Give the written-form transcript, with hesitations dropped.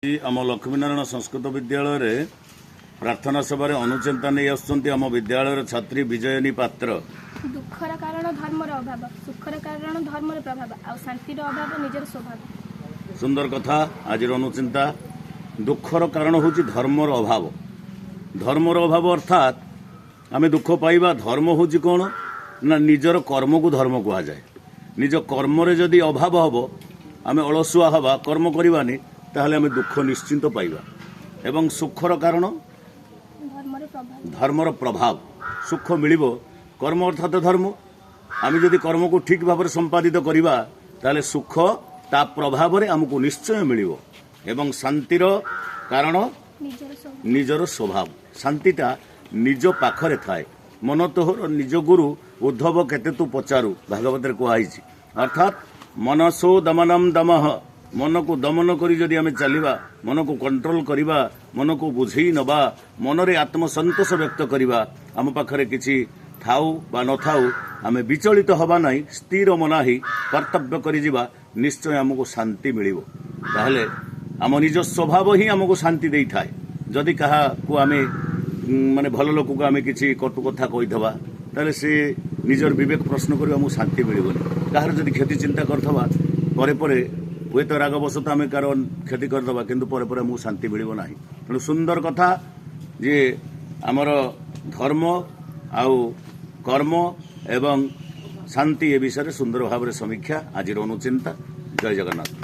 आम लक्ष्मीनारायण संस्कृत विद्यालय प्रार्थना सभा अनुचिंता नहीं आम विद्यालय छात्री विजयनी पात्र। दुखर कारण धर्मर अभाव, सुखर कारण धर्मर प्रभाव, आ शांतिर अभाव निजर स्वभाव। सुंदर कथा। आज अनुचिंता दुखर कारण हूँ धर्मर अभाव। धर्मर अभाव अर्थात आम दुख पाइबा। धर्म हूँ कौन ना निजर कर्म को धर्म कह जाए। निज कर्म जदि अभाव हम आम अलसुआ हवा कर्म करवानी ताहले आम दुख निश्चिंत पाइबा। एवं सुखर कारण धर्मर प्रभाव। सुख मिलिबो कर्म अर्थात धर्म। आम जदि कर्म को ठीक भाव संपादित करवा ताहले सुख ता प्रभाव रे हमको निश्चय मिलिबो। एवं शांतिर कारण निजर स्वभाव। शांतिटा निज पाखरे थाए। मन तोहर निज गुरु उद्धव केते तू पचारू भागवत कहुई। अर्थात मनसो दमनम दमः। मन को दमन करी जदि आम चलवा, मन को कंट्रोल करवा, मन को बुझे नवा, मन रे आत्मसंतोष व्यक्त करवा, आम पाखरे किछि थाऊ बा न थाऊ आम विचलित हवा नहीं, स्थिर मना ही कर्तव्य करी जिबा, निश्चय आमको शांति मिलिबो। ताहले आम निज स्वभाव ही आमको शांति देई थाए। जदि कहा को आम माने भल लोक को आम किछि कटु कथा कहीदबा ताहले से निजर विवेक प्रश्न कर आमको शांति मिलिबोनी। कहार जदि क्षति चिंता करथबा परे परे हुए तो रागवशत आम कार क्षति करदे किंतु पर पर आमको शांति मिलिबो नाही। तेणु सुंदर कथा जे आमर धर्म आउ कर्म एवं शांति ए विषय सुंदर भाव समीक्षा आज अनुचिंता। जय जगन्नाथ।